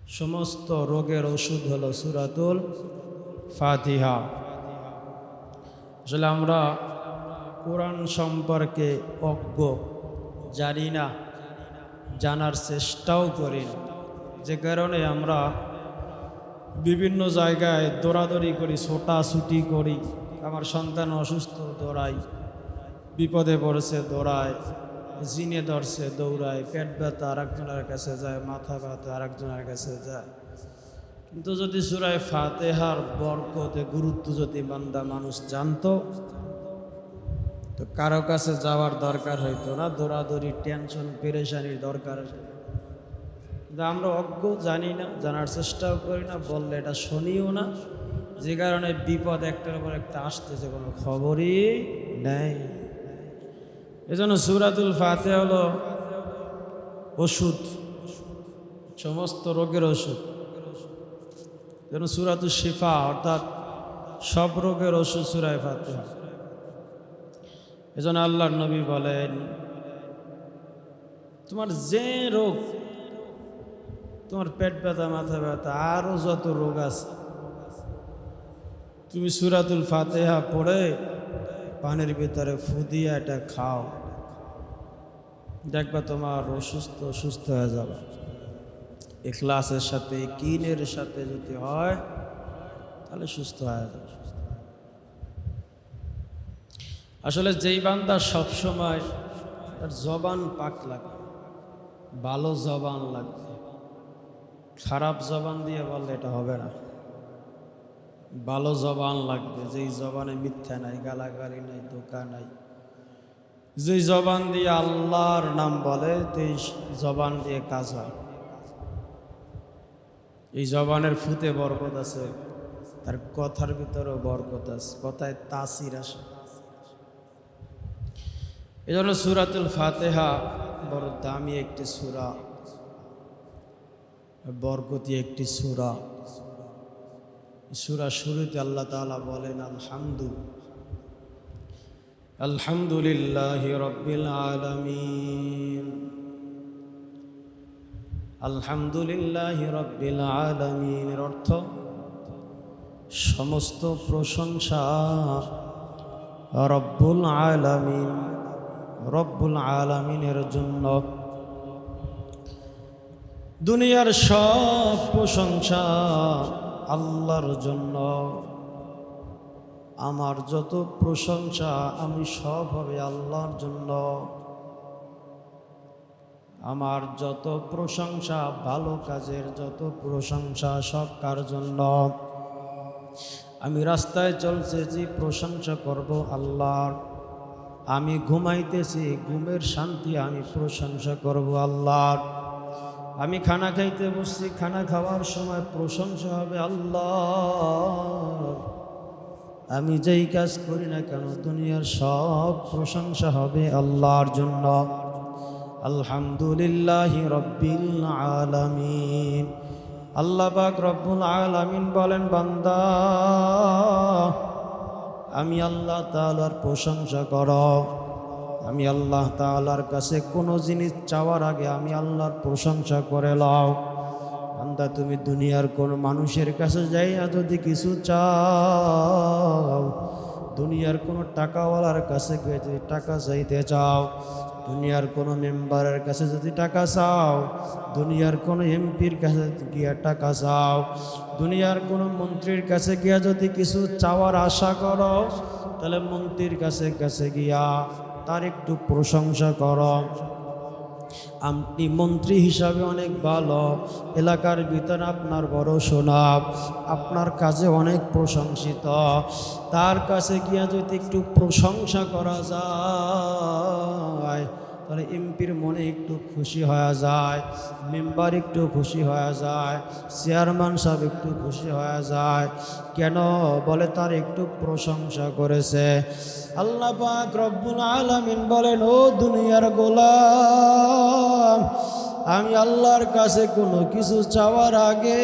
সমস্ত রোগের ওষুধ হলো সূরাতুল ফাতিহা। আসলে আমরা কোরআন সম্পর্কে অজ্ঞ, জানি না, জানার চেষ্টাও করি না, যে কারণে আমরা বিভিন্ন জায়গায় দৌড়াদৌড়ি করি, ছোটাছুটি করি। আমার সন্তান অসুস্থ, দৌড়াই, বিপদে পড়েছে দৌড়ায়, জিনে ধরছে দৌড়ায়, পেট ব্যথা আরেকজনের কাছে যায়, মাথা ব্যথা আরেকজনের কাছে যায়। কিন্তু যদি সূরা ফাতিহার বরকতে গুরুত্ব যদি বান্দা মানুষ জানতো, তো কারো কাছে যাওয়ার দরকার হইতো না, দৌড়াদৌড়ি, টেনশন, পেরেশানির দরকার। কিন্তু আমরা অজ্ঞ, জানি না, জানার চেষ্টাও করি না, বললে এটা শুনিও না, যে কারণে বিপদ একটার পর একটা আসতেছে, কোনো খবরই নেই। এজন্য সূরাতুল ফাতিহা হলো ওষুধ, সমস্ত রোগের ওষুধ। যেন সূরাতুল শিফা, অর্থাৎ সব রোগের ওষুধ সূরা ফাতিহা। এজন্য আল্লাহর নবী বলেন, তোমার যে রোগ, তোমার পেট ব্যথা, মাথা ব্যথা, আরও যত রোগ আছে, তুমি সূরাতুল ফাতিহা পড়ে পানির ভিতরে ফু দিয়ে এটা খাও, দেখবা তোমার সুস্থ হয়ে যাবে। ইখলাসের সাথে, ইকিনের সাথে যদি হয়, তাহলে সুস্থ হয়ে যাবে। আসলে যেই বান্দা সবসময় তার জবান পাক লাগবে, ভালো জবান লাগবে, খারাপ জবান দিয়ে বললে এটা হবে না। ভালো জবান লাগবে, যেই জবানে মিথ্যা নাই, গালাগালি নাই, ধোঁকা নাই, যেই জবান দিয়ে আল্লাহর নাম বলে, এই জবান দিয়ে কাজ হয়। এই জবানের ফুতে বরকত আছে, তার কথার ভিতরেও বরকত আছে, কথায় তাসির আসে। এই জন্য সূরাতুল ফাতিহা বড় দামি একটি সূরা, বরকতি একটি সূরা। সূরা শুরুতে আল্লাহ তাআলা বলেন, আলহামদুলিল্লাহি রাব্বিল আলামিন। আলহামদুলিল্লাহি রাব্বিল আলামিন এর অর্থ সমস্ত প্রশংসা রব্বুল আলামিন, রব্বুল আলামিনের জন্য। দুনিয়ার সব প্রশংসা আল্লাহর জন্য। আমার যত প্রশংসা আমি সব হবে আল্লাহর জন্য। আমার যত প্রশংসা, ভালো কাজের যত প্রশংসা, সব কার জন্য? আমি রাস্তায় চলতেছি, প্রশংসা করব আল্লাহর। আমি ঘুমাইতেছি, ঘুমের শান্তি আমি প্রশংসা করব আল্লাহর। আমি খানা খাইতে বসছি, খানা খাওয়ার সময় প্রশংসা হবে আল্লাহর। আমি যেই কাজ করি না কেন, দুনিয়ার সব প্রশংসা হবে আল্লাহর জন্য। আলহামদুলিল্লাহি রাব্বিল আলামিন। আল্লাহ পাক রব্বুল আলামিন বলেন, বান্দা আমি আল্লাহ তাআলার প্রশংসা করো। আমি আল্লাহ তাআলার কাছে কোনো জিনিস চাওয়ার আগে আমি আল্লাহর প্রশংসা করে লও। বান্দা তুমি দুনিয়ার কোন মানুষের কাছে যাইয়া যদি কিছু চাও, দুনিয়ার কোনো টাকাওয়ালার কাছে গিয়ে যদি টাকা চাইতে চাও, দুনিয়ার কোনো মেম্বারের কাছে যদি টাকা চাও, দুনিয়ার কোনো এমপির কাছে গিয়া টাকা চাও, দুনিয়ার কোনো মন্ত্রীর কাছে গিয়া যদি কিছু চাওয়ার আশা করো, তাহলে মন্ত্রীর কাছে গিয়া তার একটু প্রশংসা করো। আপনি মন্ত্রী হিসাবে অনেক ভালো, এলাকার ভিতরে আপনার বড় সুনাম, আপনার কাজে অনেক প্রশংসিত, তার কাছে গিয়া যদি একটু প্রশংসা করা যায়, তাহলে এমপির মনে একটু খুশি হয়ে যায়, মেম্বার একটু খুশি হয়ে যায়, চেয়ারম্যান সাহেব একটু খুশি হয়ে যায়। কেন? বলে তার একটু প্রশংসা করেছে। আল্লাহ পাক রব্বুল আলামিন বলেন, ও দুনিয়ার গোলাম, আমি আল্লাহর কাছে কোনো কিছু চাওয়ার আগে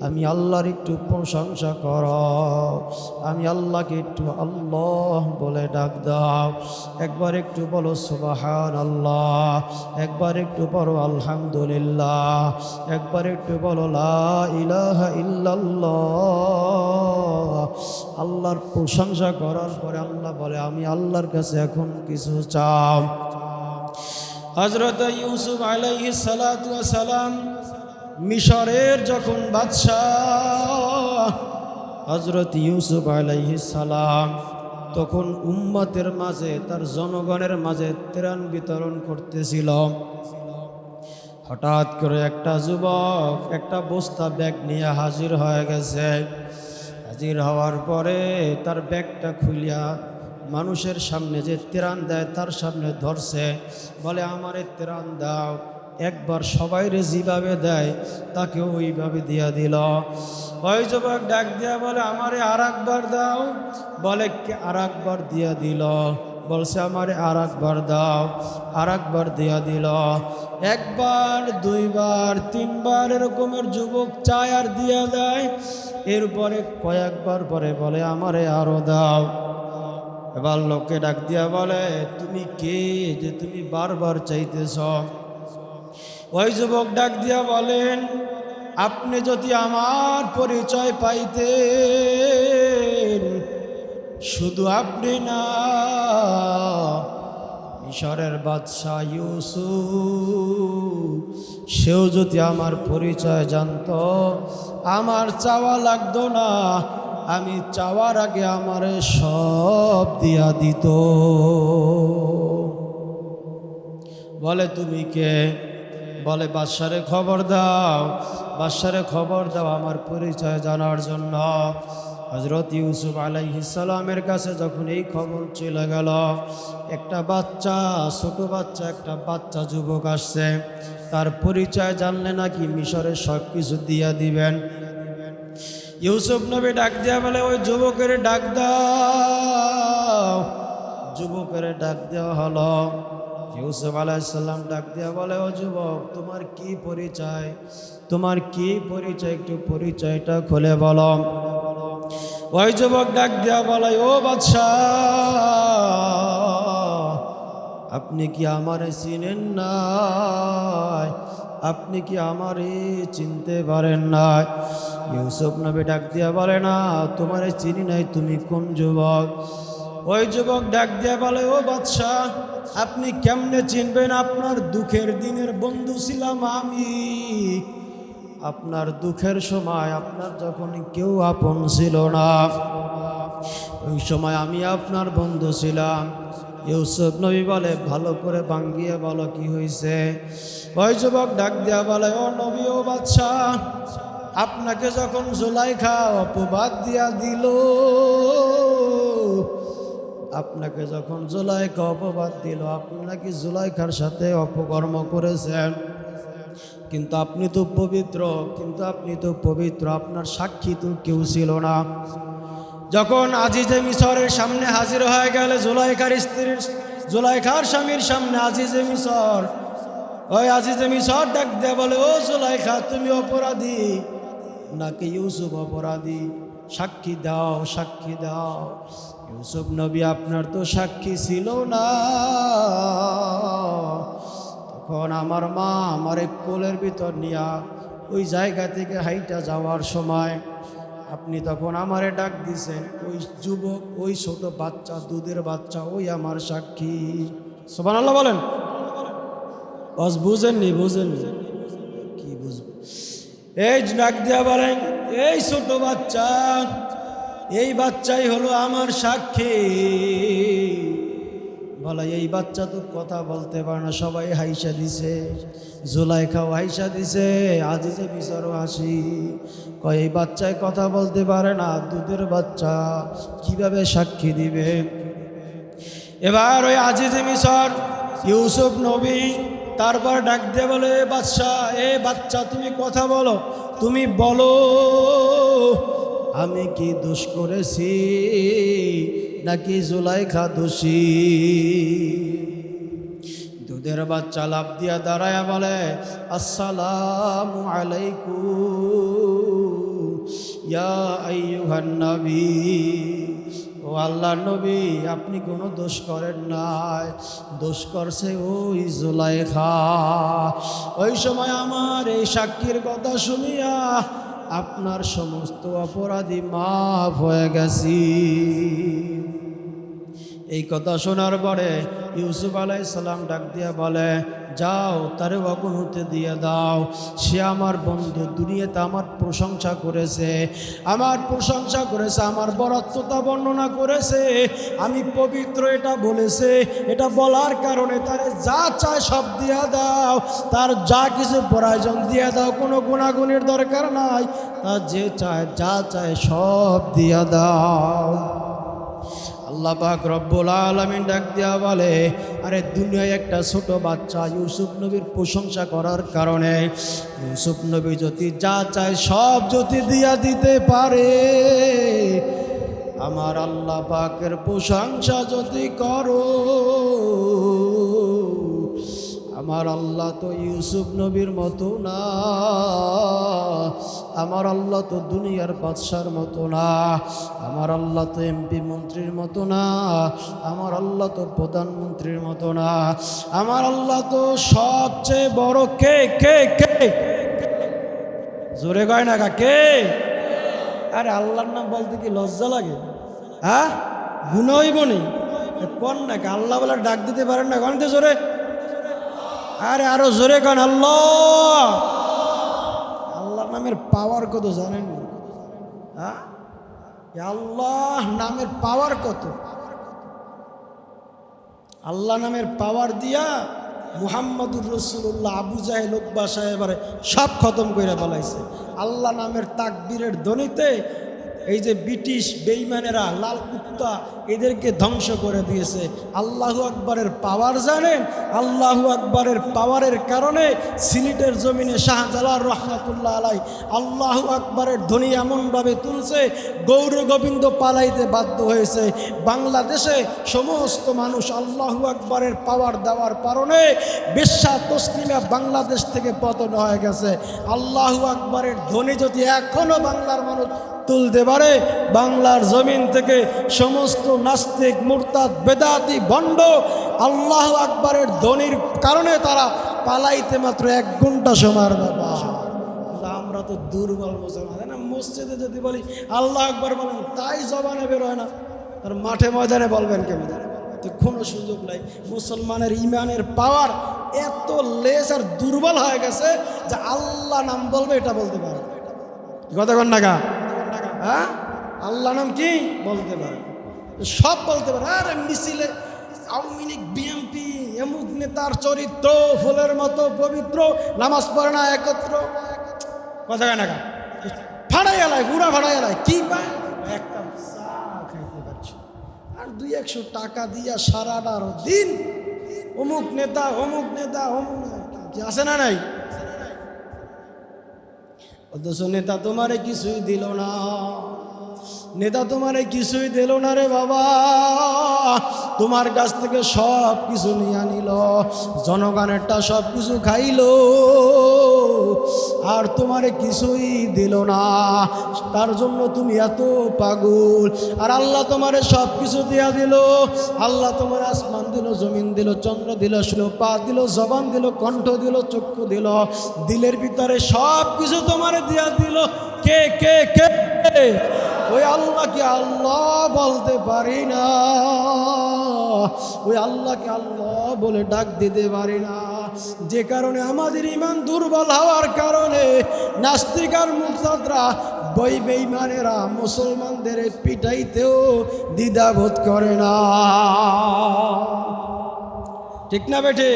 আমি আল্লাহর একটু প্রশংসা করো, আমি আল্লাহকে একটু আল্লাহ বলে ডাক দাও। একবার একটু বলো সুবহানাল্লাহ, একবার একটু বলো আলহামদুলিল্লাহ, একবার একটু বলো লা ইলাহা ইল্লাল্লাহ। আল্লাহর প্রশংসা করার পরে আল্লাহ বলে আমি আল্লাহর কাছে এখন কিছু চাও। হযরত ইউসুফ আলাইহিস সালাতু ওয়াস সালাম মিশরের যখন বাদশাহ, হযরত ইউসুফ আলাইহিস সালাম তখন উম্মতের মাঝে, তার জনগণের মাঝে ত্রাণ বিতরণ করতেছিল। হঠাৎ করে একটা যুবক একটা বস্তা ব্যাগ নিয়ে হাজির হয়ে গেছে। হাজির হওয়ার পরে তার ব্যাগটা খুলিয়া মানুষের সামনে যে ত্রাণ দেয় তার সামনে ধরছে, বলে আমারে ত্রাণ দাও। একবার সবাইরে যেভাবে দেয় তাকে ওইভাবে দিয়া দিল। ওই যুবক ডাক দিয়া বলে আমারে আর একবার দাও, বলে আর একবার দিয়া দিল। বলছে আমারে আর একবার দাও, আর একবার দিয়া দিল। একবার, দুইবার, তিনবার এরকমের যুবক চায় আর দিয়া দেয়। এরপরে কয়েকবার পরে বলে আমারে আরো দাও। এবার লোকে ডাক দিয়া বলে তুমি কে যে তুমি বারবার চাইতেছ? ওই যুবক ডাক দিয়া বলেন আপনি যদি আমার পরিচয় পাইতেন, শুধু আপনি না, মিশরের বাদশাহ ইউসুফ সেও যদি আমার পরিচয় জানতো, আমার চাওয়া লাগতো না, আমি চাওয়ার আগে আমারে সব দিয়া দিত। বলে তুমি কে? বলে বাদশারে খবর দাও, বাদশারে খবর দাও আমার পরিচয় জানার জন্য। হযরত ইউসুফ আলাইহিস সালামের কাছে যখন এই খবর চলে গেল, একটা বাচ্চা, ছোট বাচ্চা, একটা বাচ্চা যুবক আসছে, তার পরিচয় জানলে নাকি মিশরের সব কিছু দিয়া দিবেন। ইউসুফ নবী ডাক দিয়া বলে ওই যুবকের ডাক দাও। যুবকের ডাক দেওয়া হলো। ইউসুফ আলাইহিস সালাম ডাক দিয়া বলে ও যুবক তোমার কি পরিচয়, তোমার কি পরিচয়, একটু পরিচয়টা খুলে বলো। ওই যুবক ডাক দিয়া বলে ও বাদশাহ আপনি কি আমারে চিনেন না? আপনি কি আমারে চিনতে পারেন না? ইউসুফ নবী ডাক দিয়া বলে না তোমারে চিনি নাই, তুমি কোন যুবক? ওই যুবক ডাক দিয়া বলে ও বাদশাহ আপনি কেমনে চিনবেন? আপনার দুঃখের দিনের বন্ধু ছিলাম আমি। আপনার দুঃখের সময় আপনার যখন কেউ আপন ছিল না, ওই সময় আমি আপনার বন্ধু ছিলাম। ইউসুফ নবী বলে ভালো করে ভাঙ্গিয়ে বলো কি হয়েছে। ওই যুবক ডাক দিয়া বলে ও নবী, ও বাদশাহ আপনাকে যখন জুলাইখা অপবাদ দিয়া দিল, আপনাকে যখন জুলাইখা অপবাদ দিল, আপনি নাকি জুলাইখার সাথে অপকর্ম করেছেন, কিন্তু আপনি তো পবিত্র, কিন্তু আপনি তো পবিত্র, আপনার সাক্ষী তো কেউ ছিল না। যখন আজিজে মিসরের সামনে হাজির হয়ে গেল, জুলাইখার স্ত্রীর, জুলাইখার স্বামীর সামনে আজিজে মিসর, ওই আজিজে মিসর ডাক দেয়া বলে ও জুলাইখা তুমি অপরাধী নাকি ইউসুফ অপরাধী? সাক্ষী দাও, সাক্ষী দাও। ইউসুফ নবী আপনার তো সাক্ষী ছিল না। তখন আমার মা আমার এক কোলের ভিতর নিয়া ওই জায়গা থেকে হাইটা যাওয়ার সময় আপনি তখন আমারে ডাক দিছেন। ওই যুবক, ওই ছোট বাচ্চা, দুধের বাচ্চা, ওই আমার সাক্ষী। সুবহানাল্লাহ বলেন। বুঝেননি? বুঝেননি? কি বুঝবে? এই ডাক দিয়া বলেন এই ছোট বাচ্চা, এই বাচ্চাই হলো আমার সাক্ষী। বলা এই বাচ্চা তো কথা বলতে পারে না, সবাই হাইসা দিছে, জুলাইখাও হাইসা দিছে, আজিজে মিসরও হাসি। কয় এই বাচ্চায় কথা বলতে পারে না, দুধের বাচ্চা কিভাবে সাক্ষী দিবে? এবার ওই আজিজে মিসর ইউসুফ নবী তারপর ডাক দিয়ে বলে বাদশা, এ বাচ্চা তুমি কথা বলো, তুমি বলো আমি কি দোষ করেছি নাকি জুলাইখা দোষী? দুধের বাচ্চা লাফ দিয়া দাঁড়ায়া বলে আসসালামু আলাইকুম। ইয়া আইয়ুহান নবী, ও আল্লাহর নবী আপনি কোনো দোষ করেন নাই, দোষ করছে ওই জুলাইখা। ওই সময় আমার এই সাক্ষীর কথা শুনিয়া আপনার সমস্ত অপরাধী মাফ হয়ে গেছি। এই কথা শোনার পরে ইউসুফ আলাইহিস সালাম ডাক দিয়া বলে, যাও তারে অবনতি দিয়ে দাও, সে আমার বন্ধু, দুনিয়াতে আমার প্রশংসা করেছে, আমার প্রশংসা করেছে, আমার বরত্বতা বর্ণনা করেছে, আমি পবিত্র এটা বলেছে, এটা বলার কারণে তারে যা চায় সব দিয়া দাও, তার যা কিছু প্রয়োজন দিয়া দাও, কোনো গুণাগুণের দরকার নাই, তার যে চায় যা চায় সব দিয়া দাও। আল্লাহ পাক রব্বুল আলামিন ডাক দিয়া বলে, আরে দুনিয়ায় একটা ছোট বাচ্চা ইউসুফ নবীর প্রশংসা করার কারণে ইউসুফ নবী যদি যা চায় সব যদি দিয়া দিতে পারে, আমার আল্লাহ পাকের প্রশংসা যদি করো, আমার আল্লাহ তো ইউসুফ নবীর মতো না, আমার আল্লাহ তো দুনিয়ার বাদশার মতো না, আমার আল্লাহ তো এমপি মন্ত্রীর মতো না, আমার আল্লাহ তো প্রধানমন্ত্রীর মতো না, আমার আল্লাহ তো সবচেয়ে বড় কে কে কে জোরে কয় না কে? আরে আল্লাহর নাম বলতে কি লজ্জা লাগে? হ্যাঁ, গুনাহ হইব নি? কোন না আল্লাহ বলে ডাক দিতে পারেন না, কোন জোরে? আরে আরো জোরে কান আল্লাহ। আল্লাহ নামের পাওয়ার কত জানেন? হ্যাঁ, আল্লাহ নামের পাওয়ার কত? আল্লাহ নামের পাওয়ার দিয়া মুহাম্মদুর রাসূলুল্লাহ আবু জাহেল উকবা সাহেবের সব খতম করে ফেলাইছে। আল্লাহ নামের তাকবীরের ধ্বনিতে এই যে ব্রিটিশ বেঈমানেরা, লাল কুত্তা, এদেরকে ধ্বংস করে দিয়েছে। আল্লাহু আকবরের পাওয়ার জানেন? আল্লাহু আকবরের পাওয়ারের কারণে সিলেটের জমিনে শাহজালাল রহমাতুল্লাহ আলাই আল্লাহু আকবরের ধ্বনি এমনভাবে তুলছে, গৌর গোবিন্দ পালাইতে বাধ্য হয়েছে। বাংলাদেশে সমস্ত মানুষ আল্লাহু আকবরের পাওয়ার দেওয়ার কারণে বেশ্যা তসলিমা বাংলাদেশ থেকে পতন হয়ে গেছে। আল্লাহু আকবরের ধ্বনি যদি এখনো বাংলার মানুষ তুলতে পারে, বাংলার জমিন থেকে সমস্ত নাস্তিক, মুরতাদ, বেদাতি, ভণ্ড আল্লাহু আকবরের ধ্বনির কারণে তারা পালাইতে মাত্র 1 ঘন্টা সময়ের ব্যাপার। আমরা তো দুর্বল মুসলমান, মসজিদে যদি বলি আল্লাহ আকবর বলেন তাই জবানে বের হয় না, আর মাঠে ময়দানে বলবেন কেমন? তো কোনো সুযোগ নাই। মুসলমানের ইমানের পাওয়ার এত লেস আর দুর্বল হয়ে গেছে যে আল্লাহ নাম বলবে এটা বলতে পারে কতক্ষণ টাকা? হ্যাঁ, আল্লাহ নাম কি বলতে পারে, সব বলতে পারে। আর মিছিলে আওয়ামী লীগ, বিএনপি, এমুক নেতার চরিত্র ফুলের মতো পবিত্র, নামাজ পড়ে না একত্র, কথা কানাকা ফাড়াই এলায়, পুরা ফাড়াই এলায়, কি পায়? একটা চা খাইতে পারছি আর 200-100 টাকা দিয়া সারাটা দিন অমুক নেতা অমুক নেতা অমুক কি আছে না নাই? অথচ নেতা তোমারে কিছুই দিল না, নেতা তোমারে কিছুই দিল না রে বাবা, তোমার কাছ থেকে সব কিছু নিয়ে নিল, জনগণেরটা সব কিছু খাইল, আর তোমারে কিছুই দিল না। তার জন্য তুমি এত পাগল। আর আল্লাহ তোমারে সব কিছু দিয়া দিল। আল্লাহ তোমার আসমান দিল, জমিন দিল, চন্দ্র দিল, পা দিল, জবান দিল, কণ্ঠ দিল, চক্ষু দিল, দিলের ভিতরে সব কিছু তোমারে দিয়া দিল। কে কে কে? ওই আল্লাহকে আল্লাহ বলতে পারি না, ওই আল্লাহকে আল্লাহ বলে ডাক দিতে পারি না। যে কারণে আমাদের ইমান দুর্বল হওয়ার কারণে নাস্তিক আর মুরতাদরা, বেঈমানেরা মুসলমানদের পিটাইতেও দ্বিধাবোধ করে না। ঠিক না বেঠে?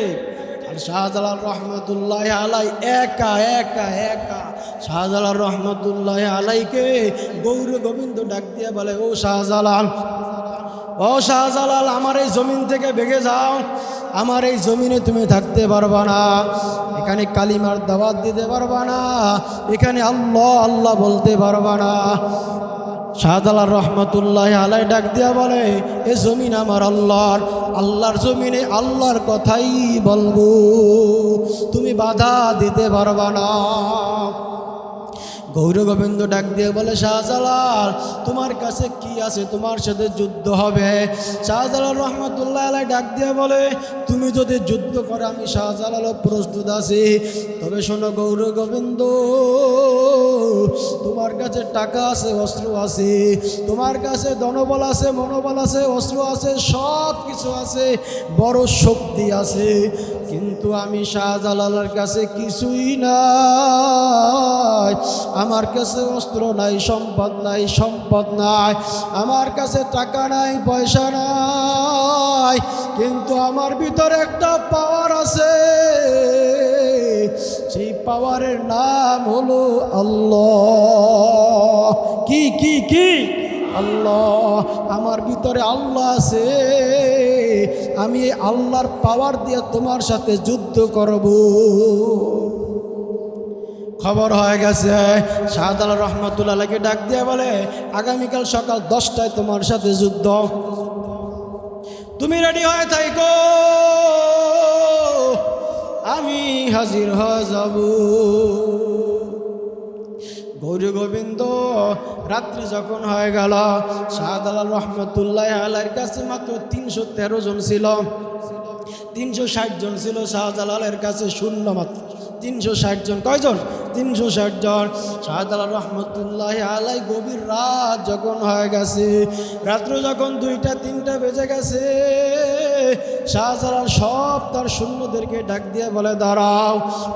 আর শাহজালাল রহমতুল্লাহ আলাই একা একা একা শাহজালাল রহমতুল্লাহ আলাইকে গৌর গোবিন্দ ডাক দিয়ে বলে, ও শাহজালাল, ও শাহজালাল, আমার এই জমিন থেকে ভেগে যাও, আমার এই জমিনে তুমি থাকতে পারবা না, এখানে কালিমার দাওয়াত দিতে পারবা না, এখানে আল্লাহ আল্লাহ বলতে পারবা না। শাহজালাল রহমতুল্লাহ আলাই ডাক দিয়া বলে, এ জমিন আমার আল্লাহর, আল্লাহর জমিনে আল্লাহর কথাই বলবো, তুমি বাধা দিতে পারবা না। গৌর গোবিন্দ ডাক দিয়ে বলে, শাহজালাল তোমার কাছে কি আছে, তোমার সাথে যুদ্ধ হবে। শাহজালাল রহমতুল্লাহ আলাইহি ডাক দিয়ে বলে, তুমি যদি যুদ্ধ করে আমি শাহজালালও প্রস্তুত আছি, তবে শোনো গৌর গোবিন্দ, তোমার কাছে টাকা আছে, অস্ত্র আছে, তোমার কাছে ধনবল আছে, মনোবল আছে, অস্ত্র আছে, সব কিছু আছে, বড় শক্তি আছে, কিন্তু আমি শাহজালালের কাছে কিছুই নাই। আমার কাছে অস্ত্র নাই, সম্পদ নাই, সম্পদ নাই, আমার কাছে টাকা নাই, পয়সা নাই, কিন্তু আমার ভিতরে একটা পাওয়ার আছে, সেই পাওয়ারের নাম হলো আল্লাহ। কি কি কি? আল্লাহ। আমার ভিতরে আল্লাহ আছে, আমি আল্লাহর পাওয়ার দিয়ে তোমার সাথে যুদ্ধ করব। খবর হয়ে গেছে। শাহজালাল রহমতুল্লাহ আলাইহি ডাক দিয়ে বলে, আগামীকাল সকাল 10টায় তোমার সাথে যুদ্ধ, তুমি রেডি হয়ে থাকো, আমি হাজির হয়ে যাব। গৌর গোবিন্দ রাত্রি যখন হয়ে গেল, শাহজালাল রহমতুল্লাহ আলাইহির কাছে মাত্র 313 জন ছিল, 360 জন ছিল শাহজালালের কাছে, শূন্য মাত্র 360 জন। কয়জন? 360 জন। শাহজালাল রহমতুল্লাহ আলাইহি গভীর রাত যখন হয়ে গেছে, রাত্র যখন 2টা-3টা বেজে গেছে, শাহজালাল সব তার সৈন্যদেরকে ডাক দিয়ে বলে, দাঁড়াও,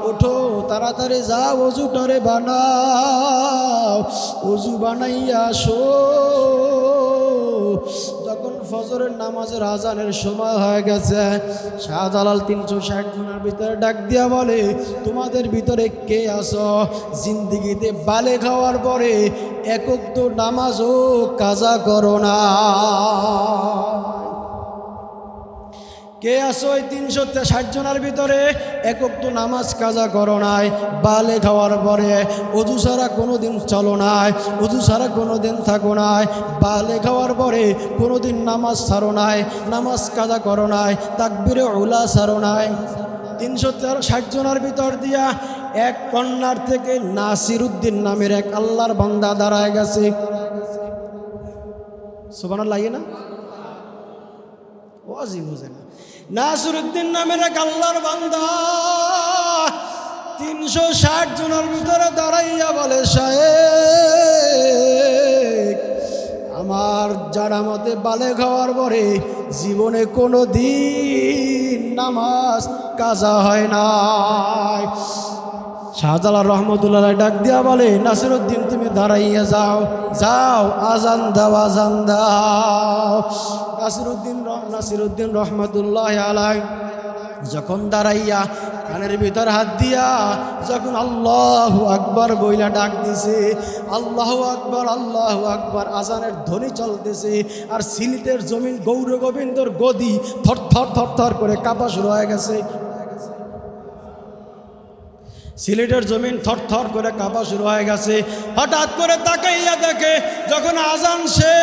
ওঠো, তাড়াতাড়ি যাও, অজুটারে বানাও, অজু বানাইয়া আসো। যখন ফজরের নামাজের আজানের সময় হয়ে গেছে, শাহজালাল 360 জনের ভিতরে ডাক দিয়া বলে, তোমাদের ভিতরে কে আছো জিন্দিগিতে বালে খাওয়ার পরে একক তো নামাজও কাজা করো না? কে আসো ওই 360 জনের ভিতরে একক তো নামাজ কাজা করো নাই, বালে খাওয়ার পরে অজু ছাড়া কোনো দিন চলো নাই, অজু ছাড়া কোনো দিন থাকো নাই, বালে খাওয়ার পরে কোনো দিন নামাজ ছাড়ো নাই, নামাজ কাজা করো নাই, তাকবীরে উলা ছাড়ো নাই। 360 জনের ভিতর দিয়া এক কন্যার থেকে নাসিরউদ্দিন নামের এক আল্লাহর বান্দা দাঁড়ায় গেছে। সুবহানাল্লাহ লাগে না? ওয়াজি বুঝে না। নাসিরউদ্দিন নামের এক আল্লাহর বান্দা 360 জনের ভিতরে দাঁড়াইয়া বলে, শায়েখ, আমার জানা মতে বালে খাওয়ার পরে জীবনে কোনো দিন নামাজ কাজা হয় না। শাহজালাল রহমতুল্লাহ ডাক দিয়া বলে, নাসিরউদ্দিন তুমি দাঁড়াইয়া যাও, যাও, আজান দাও, আজান দাও। নাসিরউদ্দিন রহমতুল্লাহ আলাইহি যখন দাঁড়াইয়া কানের ভিতর হাত দিয়া যখন আল্লাহু আকবার বইলা ডাক দিছে, আল্লাহু আকবার, আল্লাহু আকবার, আজানের ধ্বনি চলতেছে, আর সিলেটের জমিন গৌর গোবিন্দর গদি থর থর থর থর করে কাঁপা শুরু হয়ে গেছে। সিলেটের জমিন থর থর করে কাঁপা শুরু হয়ে গেছে। হঠাৎ করে তাকাইয়া দেখে যখন আজান শেষ,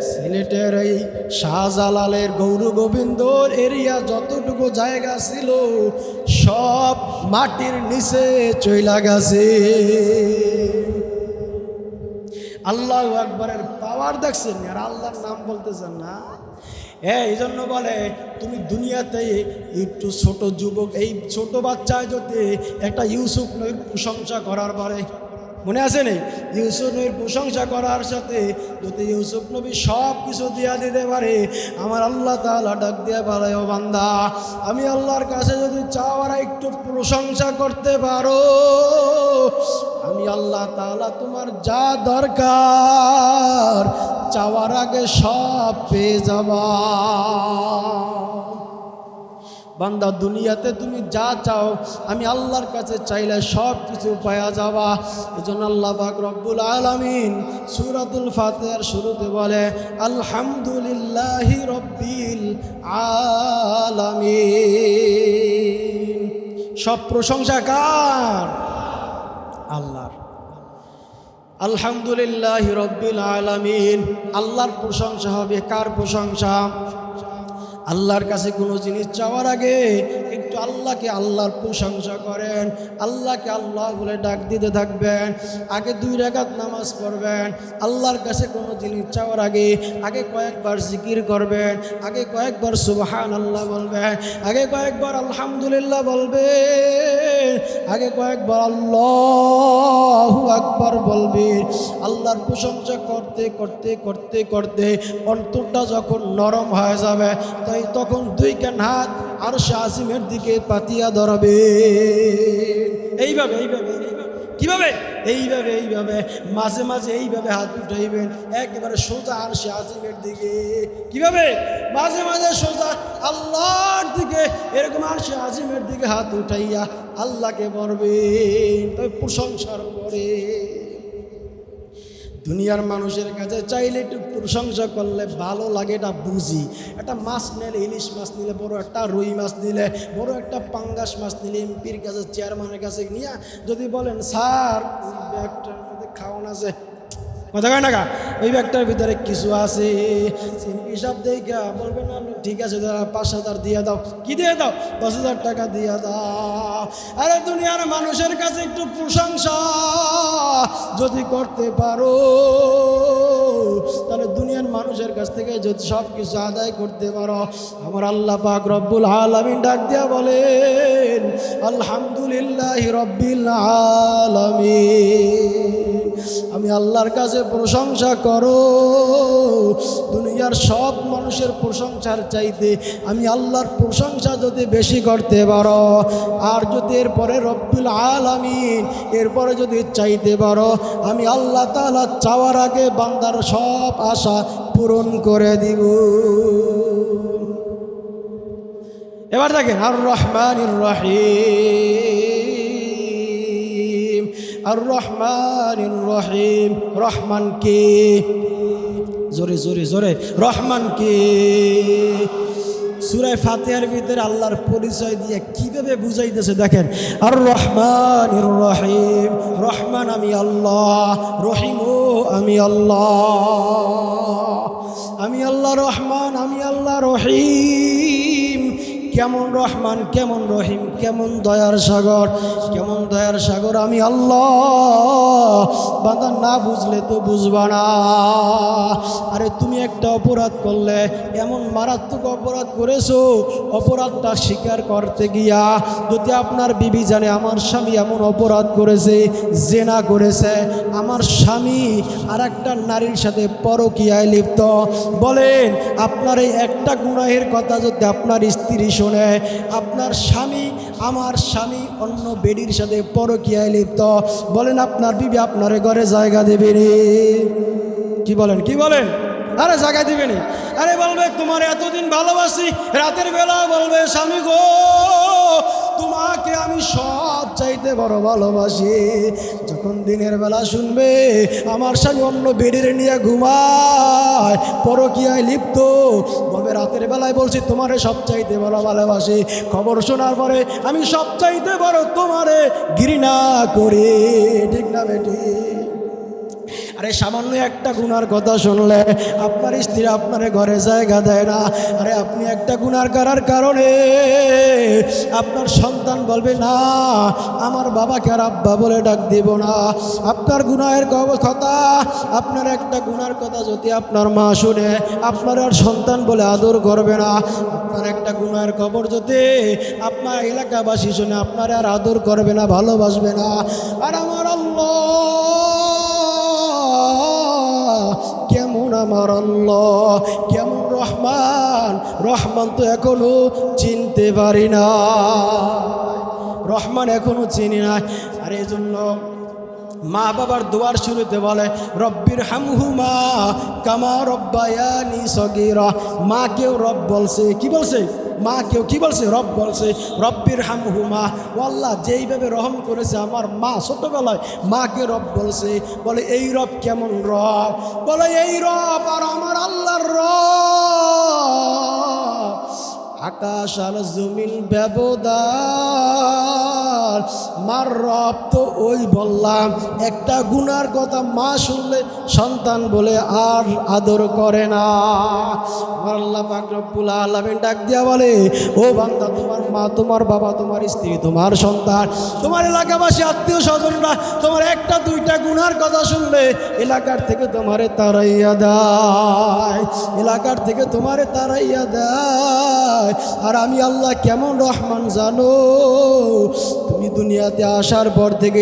সিলেটের এই শাহজালালের গৌর গোবিন্দর এরিয়া যতটুকু জায়গা ছিল সব মাটির নিচে চইলা গেছে। আল্লাহু আকবারের পাওয়ার দেখছেন, আর আল্লাহর নাম বলতেছেন না। এই জন্য বলে, তুমি দুনিয়াতে একটু ছোট যুবক, এই ছোট বাচ্চায় যদি একটা ইউসুফ নবীর প্রশংসা করার পরে, মনে আছে নেই? ইউসুফ নবীর প্রশংসা করার সাথে যদি ইউসুফ নবী সব কিছু দিয়া দিতে পারে, আমার আল্লাহ তাআলা ডাক দিয়া বলে, ও বান্দা, আমি আল্লাহর কাছে যদি চাওয়ার একটু প্রশংসা করতে পারো, আমি আল্লাহ তাআলা তোমার যা দরকার চাওয়ার আগে সব পেয়ে যাবা। বান্দা, দুনিয়াতে তুমি যা চাও আমি আল্লাহর কাছে চাইলে সব কিছু পাওয়া যাবা। এজন্য আল্লাহ পাক রব্বুল আলামিন সূরাতুল ফাতিহার শুরুতে বলে, আলহামদুলিল্লাহি রব্বিল আলামিন। সব প্রশংসা কার? আল্লাহর। আলহামদুলিল্লাহি রব্বিল আলামিন, আল্লাহর প্রশংসা হবে। কার প্রশংসা? আল্লাহর কাছে কোনো জিনিস চাওয়ার আগে একটু একটু আল্লাহকে আল্লাহর প্রশংসা করেন, আল্লাহকে আল্লাহ বলে ডাক দিতে থাকবেন। আগে 2 রাকাত নামাজ পড়বেন, আল্লাহর কাছে কোনো জিনিস চাওয়ার আগে কয়েকবার জিকির করবেন, আগে কয়েকবার সুবহানাল্লাহ বলবেন, আগে কয়েকবার আলহামদুলিল্লাহ বলবেন, আগে কয়েকবার আল্লাহু আকবার বলবেন। আল্লাহর প্রশংসা করতে করতে করতে করতে অন্তরটা যখন নরম হয়ে যাবে, তাই তখন 2 কান হাত আরশে আজিমের দিকে পাতিয়া ধরবে। এইভাবে এইভাবে কিভাবে? এইভাবে মাঝে মাঝে এইভাবে হাত উঠাইবেন, একেবারে সোজা আরশে আজিমের দিকে। কিভাবে? মাঝে মাঝে সোজা আল্লাহর দিকে, এরকম আরশে আজিমের দিকে হাত উঠাইয়া আল্লাহকে বলবেন। তবে প্রশংসার পরে দুনিয়ার মানুষের কাছে চাইলে একটু প্রশংসা করলে ভালো লাগে, এটা বুঝি। একটা মাছ নিলে, ইলিশ মাছ নিলে, বড় একটা রুই মাছ নিলে, বড় একটা পাঙ্গাস মাছ নিলে, এমপির কাছে, চেয়ারম্যানের কাছে নিয়ে যদি বলেন স্যার ব্যাগটার মধ্যে খাওয়ান আছে, কথা কয় না কা, ওই ব্যাগটার ভিতরে কিছু আছে, হিসাব দেখা বলবেন আপনি ঠিক আছে 5,000 দিয়ে দাও। কি দিয়ে দাও? 10,000 টাকা দিয়ে দাও। আরে দুনিয়ার মানুষের কাছে একটু প্রশংসা যদি করতে পারো, তাহলে দুনিয়ার মানুষের কাছ থেকে যদি সব কিছু আদায় করতে পারো, আমার আল্লাহ পাক রব্বুল আলামিন ডাক দিয়া বলেন আলহামদুলিল্লাহি রব্বিল আলামিন। আমি আল্লাহর কাছে প্রশংসা করো। দুনিয়ার সব মানুষের প্রশংসার চাইতে আমি আল্লাহর প্রশংসা যদি বেশি করতে পারো, আর যদি এরপরে রব্বুল আলামিন এরপরে যদি চাইতে পারো, আমি আল্লাহ তাআলা চাওয়ার আগে বান্দার সব আশা পূরণ করে দিব। এবার দেখেন আর রহমানির রহিম, আর রহমানির রহিম। রহমান কে? জোরে জোরে জোরে, রহমান কে? সূরা ফাতিহার ভিতরে আল্লাহর পরিচয় দিয়ে কিভাবে বুঝাইতেছে দেখেন, আর রহমানির রহিম। রহমান আমি আল্লাহ, রহিম ও আমি আল্লাহ। আমি আল্লাহ রহমান, আমি আল্লাহ রহিম। কেমন রহমান, কেমন রহিম, কেমন দয়ার সাগর, কেমন দয়ার সাগর আমি আল্লাহ। বান্দা না বুঝলে তো বুঝবা না। আরে তুমি একটা অপরাধ করলে, এমন মারাত্মক অপরাধ করেছো, অপরাধটা স্বীকার করতে গিয়া যদি আপনার বিবি জানে আমার স্বামী এমন অপরাধ করেছে, জেনা করেছে, আমার স্বামী আর একটা নারীর সাথে পরকীয়ায় লিপ্ত, বলেন আপনার এই একটা গুনাহের কথা যদি আপনার স্ত্রী শোনে, আপনার স্বামী, আমার স্বামী অন্য বেডির সাথে পরকীয়ায় লিপ্ত, বলেন আপনার বিবি আপনার ঘরে জায়গা দেবে রে? কি বলেন, কি বলেন? আরে জায়গা দিবে নি? আরে বলবে তোমার এতদিন ভালোবাসি, রাতের বেলা বলবে স্বামী গো তোমাকে আমি সব চাইতে বড় ভালোবাসি। যখন দিনের বেলা শুনবে আমার স্বামী অন্য বেডের নিয়ে ঘুমায়, পরকীয়ায় লিপ্ত, বলবে রাতের বেলায় বলছি তোমারে সব চাইতে বড় ভালোবাসি, খবর শোনার পরে আমি সব চাইতে বড় তোমারে ঘৃণা করি। ঠিক না বেটি? আরে সামান্য একটা গুনার কথা শুনলে আপনার স্ত্রী আপনার ঘরে জায়গা দেয় না। আরে আপনি একটা গুনার করার কারণে আপনার সন্তান বলবে না আমার বাবাকে আর আব্বা বলে ডাক দিব না। আপনার গুনাহের কথা, আপনার একটা গুনার কথা যদি আপনার মা শুনে আপনার আর সন্তান বলে আদর করবে না। আপনার একটা গুনাহের খবর যদি আপনার এলাকাবাসী শুনে আপনার আর আদর করবে না, ভালোবাসবে না। আর আমার আল্লাহ কেমন, আমার আল্লাহ কেমন রহমান, রহমান তো এখনো চিনতে পারি না, রহমান এখনো চিনি না। আর এই জন্য মা বাবার দোয়ার শুরুতে বলে রব্বির হামহুমা কামা রব্বায়ানি সগীরা। মা কেউ রব বলছে, কি বলছে? মা কেউ কি বলছে? রব বলছে। রব্বির হামহুমা, ও আল্লাহ যেইভাবে রহম করেছে আমার মা ছোটবেলায়, মাকে রব বলছে। বলে এই রব কেমন রব? বলে এই রব আর আমার আল্লাহর রব আকাশ আর জমিন ব্যবধান, মার রব তো ওই বললাম একটা গুনার কথা মা শুনলে সন্তান বলে আর আদর করে না। আমার আল্লাহ পাক রব্বুল আলামিন ডাক দিয়া বলে, ও বান্দা, তোমার মা, তোমার বাবা, তোমার স্ত্রী, তোমার সন্তান, তোমার এলাকাবাসী, আত্মীয় স্বজনরা তোমার একটা দুইটা গুনার কথা শুনলে এলাকার থেকে তোমারে তাড়াইয়া দেয়, এলাকার থেকে তোমারে তাড়াইয়া দেয়। আর আমি আল্লাহ কেমন রহমান জানো? তুমি দুনিয়াতে আসার পর থেকে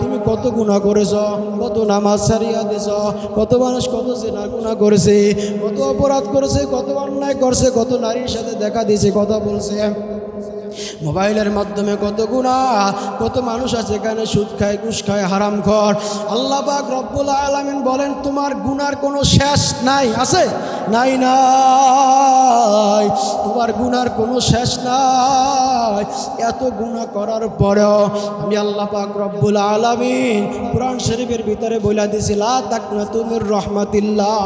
তুমি কত গুনাহ করেছ, কত নামাজ ছাড়িয়া দিয়েছ, কত মানুষ কত জিনা গুনাহ করেছে, কত অপরাধ করেছে, কত অন্যায় করছে, কত নারীর সাথে দেখা দিয়েছে, কথা বলছে, মোবাইলের মাধ্যমে কত গুনাহ, কত মানুষ আছে এখানে সুদ খায়, ঘুষ খায়, হারাম খর। আল্লাহ পাক রব্বুল আলামিন বলেন তোমার গুনার কোনো শেষ নাই, আছে? নাই, নাই, তোমার গুনার কোনো শেষ নাই। এত গুনাহ করার পরেও আমি আল্লাহ পাক রব্বুল আলামিন কোরআন শরীফের ভিতরে বলে দিয়েছি, লা তাকনাতু মির রাহমাতিল্লাহ।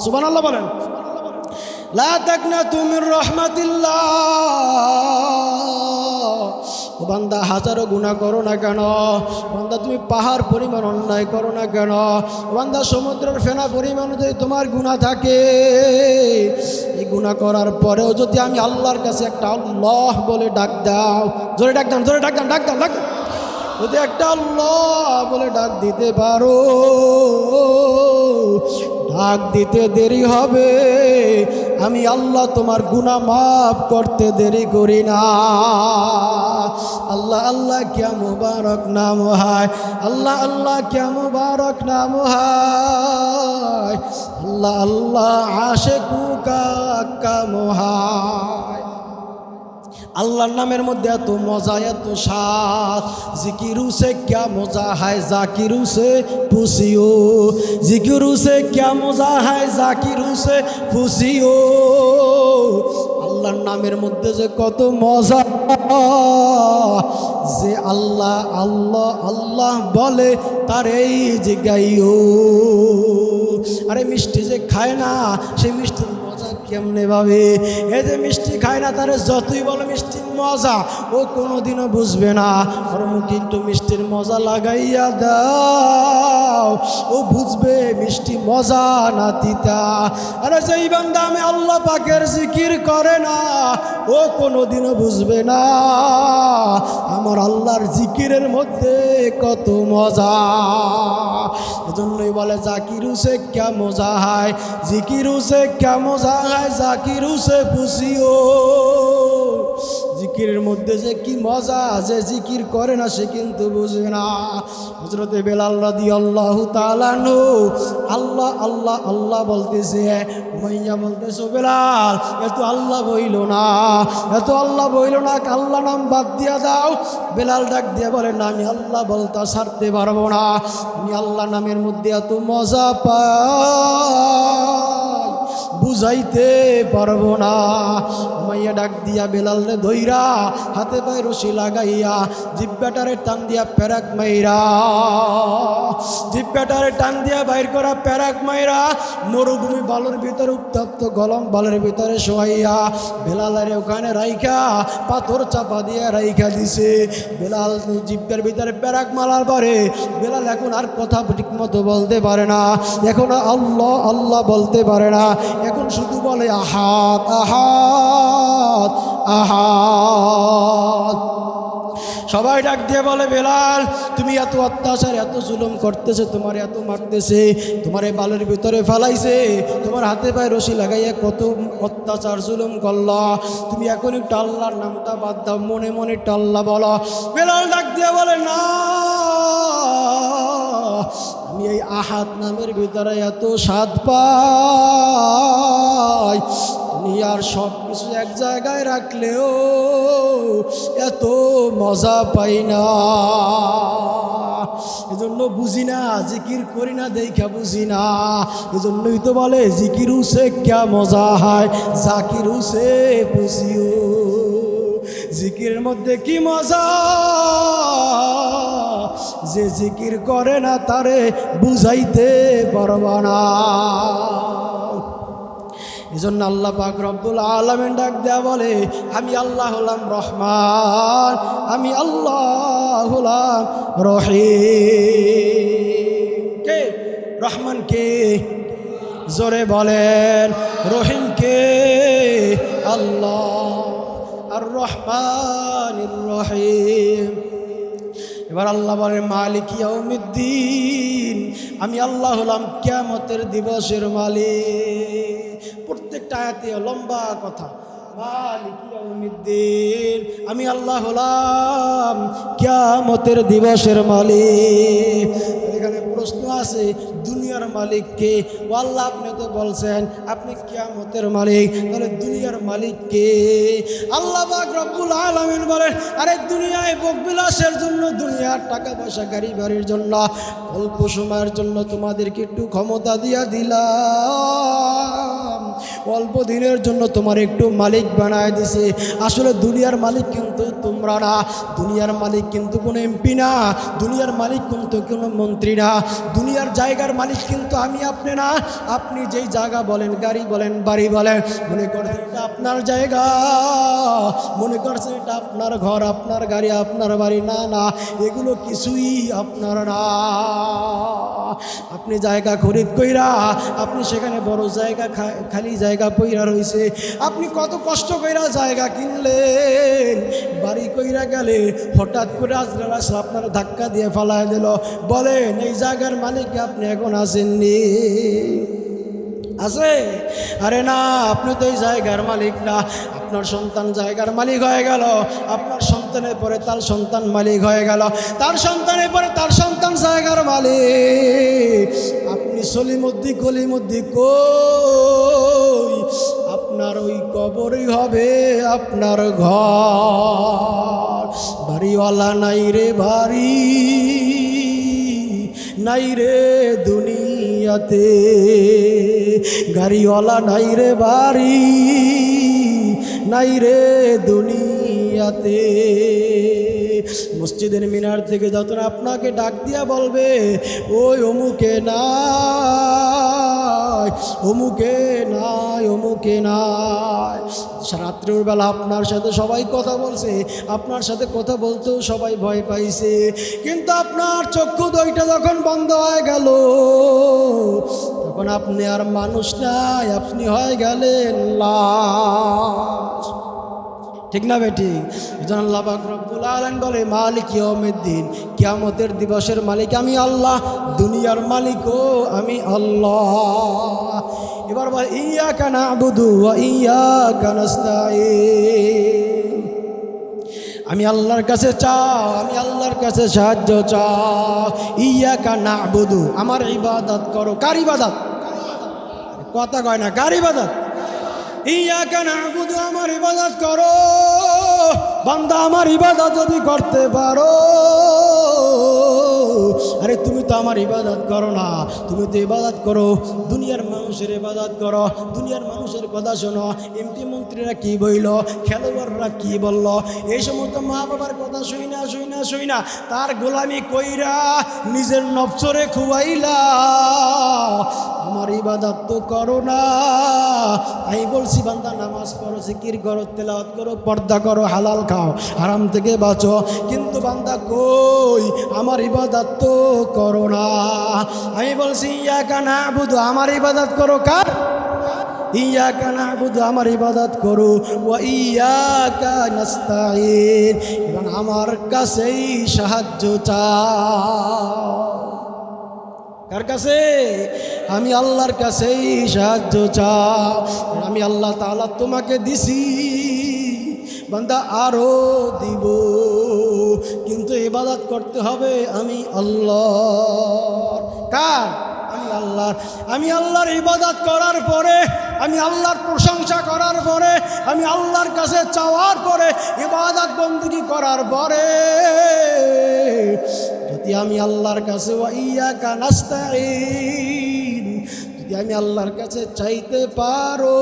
সুবহানাল্লাহ বলেন, লা তাকনাতু মির রাহমাতিল্লাহ। ও বান্দা, হাজারো গুনাহ করো না কেন, বান্দা তুমি পাহাড় পরিমাণ অন্যায় করো না কেন, বান্দা সমুদ্রের ফেনা পরিমাণ যদি তোমার গুনাহ থাকে, এই গুনাহ করার পরেও যদি আমি আল্লাহর কাছে একটা আল্লাহ বলে ডাক দাও, জোরে ডাক দাও, জোরে ডাক দাও, ডাক দাও, ডাক দাও, যদি একটা আল্লাহ বলে ডাক দিতে পারো, ডাক দিতে দেরি হবে, আমি আল্লাহ তোমার গুনাহ মাফ করতে দেরি করি না। আল্লাহ আল্লাহ क्या मुबारक नाम है, अल्लाह अल्लाह क्या मुबारक नाम है, अल्लाह अल्लाह आशिकों का काम है। আল্লাহর নামের মধ্যে এত মজা, এত স্বাদ, জিকিরু সে क्या মজা है জাকিরু সে পুছিও, জিকিরু সে क्या মজা है জাকিরু সে পুছিও। আল্লাহর নামের মধ্যে যে কত মজা, যে আল্লাহ আল্লাহ আল্লাহ বলে তার এই জিগাইও। আরে মিষ্টি যে খায় না, সেই মিষ্টির মজা কেমনে ভাবে? এই যে মিষ্টি খায় না, তারে যতই বলো মিষ্টির মজা, ও কোনোদিনও বুঝবে না। ওর মুখে একটু মিষ্টির মজা লাগাইয়া দাও, ও বুঝবে মিষ্টি মজা না তিতা। আরে যেই বান্দা আমি আল্লাহ পাকের জিকির করে না, ও কোনোদিনও বুঝবে না আমার আল্লাহর জিকিরের মধ্যে কত মজা। এজন্যই বলে জাকিরু সে क्या মজা হয়, জিকিরু সে क्या মজা হয়, জাকিরু সে পুছিও। জিকিরের মধ্যে যে কি মজা, যে জিকির করে না সে কিন্তু বুঝবে না। হযরতে বেলাল রাদিয়াল্লাহু তাআলা আনহু আল্লাহ আল্লাহ আল্লাহ বলতেছে, উমাইয়া বলতেছে, বেলাল এত আল্লাহ বইল না, এত আল্লাহ বইল না, আল্লাহ নাম বাদ দিয়া দাও। বেলাল ডাক দিয়ে বলে, না, আমি আল্লাহ বলতে ছাড়তে পারবো না, আমি আল্লাহ নামের মধ্যে এত মজা পাই বুঝাইতে পারবো না। মাইয়া ডাক দিয়া বেলালে ধইরা হাতে পায়ে রশি লাগাইয়া জিব্বাটারে টান দিয়া প্যারাক মাইরা, জিব্বাটারে টান দিয়া বাইর করা প্যারাক মাইরা মরুভূমি বালুর ভিতরে, উত্তপ্ত গলম বালুর ভিতরে শোয়াইয়া বেলালের ওখানে রাইখা পাথর চাপা দিয়া রাইখা দিছে। বেলাল জিব্বার ভিতরে প্যারাক মালার পরে বেলাল এখন আর কথা ঠিক মতো বলতে পারে না, এখন আল্লাহ আল্লাহ বলতে পারে না, এখন শুধু বলে আহাদ আহাদ আহাদ। সবাই ডাক দিয়ে বলে, বেলাল তুমি এত অত্যাচার, এত জুলুম করতেছে, তোমার এত মারতেছে, তোমার এই বালুর ভিতরে ফেলাইছে, তোমার হাতে পায়ে রশি লাগাইয়া কত অত্যাচার জুলুম করলা, তুমি এখন একটু আল্লাহর নামটা বাদ দাও, মনে মনে একটু আল্লাহ বলো। বেলাল ডাক দিয়ে বলে, না, আমি এই আহাদ নামের ভিতরে এত স্বাদ পাই, দুনিয়ার সব কিছু এক জায়গায় রাখলেও এত মজা পাই না। এজন্য বুঝি না, জিকির করি না দেখা বুঝি না। এজন্যই তো বলে জিকিরু সে क्या মজা হয়, জাকিরু সে পুছিও। জিকিরের মধ্যে কি মজা, যে জিকির করে না তারে বুঝাইতে পারবা না। এজন্য আল্লাহ পাক রব্বুল আলামিন ডাক দেয়া বলে, আমি আল্লাহ হলাম রহমান, আমি আল্লাহ হলাম রহিম। কে রহমান? কে? জোরে বলেন। রহিম কে? আল্লাহ। আর রহমানির রহিম। এবার আল্লাহ বলেন মালিক ইয়াউমিদ্দিন, আমি আল্লাহ হলাম কিয়ামতের দিবসের মালিক। প্রত্যেকটা আয়াতে লম্বা কথা। মালিক ইয়াউমিদ্দিন, আমি আল্লাহ হলাম কিয়ামতের দিবসের মালিক। এখানে প্রশ্ন আছে, দুনিয়ার মালিক কে? ও আল্লাহ, আপনি তো বলছেন আপনি কিয়ামতের মালিক, তাহলে দুনিয়ার মালিক কে? আল্লাহ পাক রব্বুল আলামিন বলেন, আরে দুনিয়ায় ভোগবিলাসের জন্য, দুনিয়ার টাকা পয়সা গাড়ি বাড়ির জন্য, অল্প সময়ের জন্য তোমাদেরকে একটু ক্ষমতা দিয়া দিলাম, অল্প দিনের জন্য তোমার একটু মালিক বানায় দিছে। আসলে দুনিয়ার মালিক কিন্তু তোমরা না, দুনিয়ার মালিক কিন্তু কোনো এমপি না, দুনিয়ার মালিক কিন্তু কোনো মন্ত্রী না, দুনিয়ার জায়গার মালিক কিন্তু আমি আপনি না। আপনি যেই জায়গা বলেন, গাড়ি বলেন, বাড়ি বলেন, মনে করছেন এটা আপনার জায়গা, মনে করছেন এটা আপনার ঘর, আপনার গাড়ি, আপনার বাড়ি। না না, এগুলো কিছুই আপনার না। আপনি জায়গা খরিদ কইরা, আপনি সেখানে বড় জায়গা, খালি জায়গা পইরা রয়েছে, আপনি কত কষ্ট কইরা জায়গা কিনলেন, বাড়ি কইরা গেলে হঠাৎ করে আজরাইল আপনার ধাক্কা দিয়ে ফালায় দিল। বলেন এই জায়গার মালিক আপনি এখন আসেননি? আছে? আরে না, আপনি তো এই জায়গার মালিক না। আপনার সন্তান জায়গার মালিক হয়ে গেল, আপনার সন্তানের পরে তার সন্তান মালিক হয়ে গেল, তার সন্তানের পরে তার সন্তান জায়গার মালিক। আপনি সলিমুদ্দি কলিমুদ্দি কই? আপনার ওই কবরই হবে আপনার ঘর। বাড়িওয়ালা নাই রে বাড়ি, নাই রে দুনিয়াতে, গাড়িওয়ালা নাই রে বাড়ি, নাই রে দুনিয়াতে। মসজিদের মিনার থেকে যত আপনাকে ডাক দিয়া বলবে, ওই অমুকে নাই, অমুকে নাই, অমুকে নাই। রাত্রের বেলা আপনার সাথে সবাই কথা বলছে, আপনার সাথে কথা বলতেও সবাই ভয় পাইছে, কিন্তু আপনার চক্ষু দুইটা যখন বন্ধ হয়ে গেল, তখন আপনি আর মানুষ নাই, আপনি হয়ে গেলেন লাশ। ঠিক না বেটি? এজন্য আল্লাহ পাক রব্বুল আলামিন বলে মালিক ইয়াউমিদ্দিন, কিয়ামতের দিবসের মালিক আমি আল্লাহ, দুনিয়ার মালিকও আমি আল্লাহ। এবার বল ইয়াকা না'বুদু ওয়া ইয়াকা নাস্তাঈন, আমি আল্লাহর কাছে চাও, আমি আল্লাহর কাছে সাহায্য চাও। ইয়াকা না'বুদু, আমার ইবাদত করো। কার ইবাদত? কথা কয় না, কার ইবাদত? ইয়াকা না'বুদু, আমার ইবাদত করো। বান্দা আমার ইবাদত যদি করতে পারো, আরে তুমি তো আমার ইবাদত করো না, তুমি তো ইবাদত করো দুনিয়ার মানুষের ইবাদত করো। দুনিয়ার মানুষের কথা শোনো, এমপি মন্ত্রীরা কি বইল, খেলোয়াড়রা কি বলল, এই সমস্ত মা বাবার কথা শুইনা শুইনা শুইনা তার গোলামি কইরা নিজের নফসরে খুয়াইলা আমার ইবাদত তো করো না। আমি বলছি বান্দা নামাজ পড়ো, জিকির করো, তেলাওয়াত করো, পর্দা করো, হালাল খাও, হারাম থেকে বাঁচো, কিন্তু বান্দা কই আমার ইবাদত তো করো না। আমি বলছি ইয়াকা না'বুদু, আমার ইবাদত করো। কার? ইয়াকা না'বুদু, আমার ইবাদত করো। ওয়া ইয়াকা নাস্তাঈন, এবং আমার কাছেই সাহায্য চাও। কার কাছে? আমি আল্লাহর কাছেই সাহায্য চাও। আমি আল্লাহ তাআলা তোমাকে দিছি, বান্দা আরো দিব, কিন্তু ইবাদত করতে হবে আমি আল্লাহর। কার? আমি আল্লাহর। আমি আল্লাহর ইবাদত করার পরে, আমি আল্লাহর প্রশংসা করার পরে, আমি আল্লাহর কাছে চাওয়ার পরে, ইবাদত বন্দেগী করার পরে যদি আমি আল্লাহর কাছে ওয়া ইয়াকা নাস্তাঈন, যদি আমি আল্লাহর কাছে চাইতে পারো,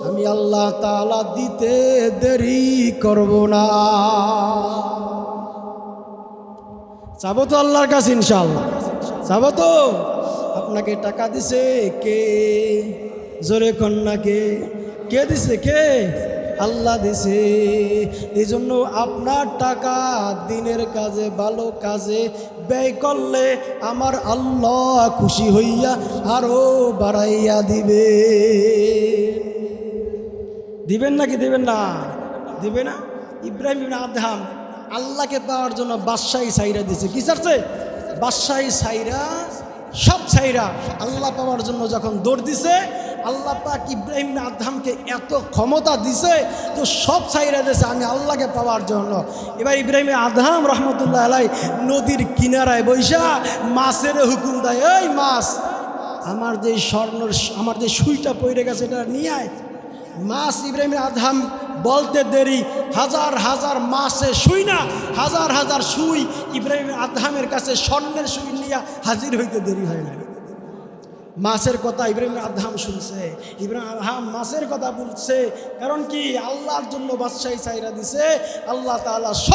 আমি আল্লাহ তাআলা দিতে দেরি করব না। চাবো তো আল্লাহর কাছে ইনশাআল্লাহ, চাবো তো। আপনাকে টাকা দিছে কে? জোরে কন্যা কে? কে দিছে? কে? আল্লাহ দিছে। এই জন্য আপনার টাকা দিনের কাজে, ভালো কাজে ব্যয় করলে আমার আল্লাহ খুশি হইয়া আরো বাড়াইয়া দিবে। দিবেন নাকি দিবেন না? দিবে না? ইব্রাহিম ইবনে আদহাম আল্লাহকে পাওয়ার জন্য বাদশাহী সাইরা দিছে। কি চাচ্ছে? বাদশাহী সাইরা, সব সাইরা আল্লাহ পাওয়ার জন্য যখন দৌড় দিছে, আল্লাহ পাক ইব্রাহিম ইবনে আদহামকে এত ক্ষমতা দিছে যে সব সাইরা দিছে আমি আল্লাহকে পাওয়ার জন্য। এবার ইব্রাহিম ইবনে আদহাম রহমতুল্লাহ আলাই নদীর কিনারায় বৈশা মাছের হুকুম দেয়, এই মাছ, আমার যে আমার যে সুইটা পড়ে গেছে এটা নিয়ে আয়। মাছ ইব্রাহিম আদহাম বলতে দেরি, হাজার হাজার মাছে সুই না, হাজার হাজার সুই ইব্রাহিম আদহামের কাছে স্বর্ণের সুই নিয়ে হাজির হইতে দেরি হয় না। মাছের কথা ইব্রাহিম আদহাম শুনছে, ইব্রাহিম আদহাম মাছের কথা বলছে। কারণ কি? আল্লাহর জন্য বাদশাহী চাইরা দিছে, আল্লাহ তাআলা সব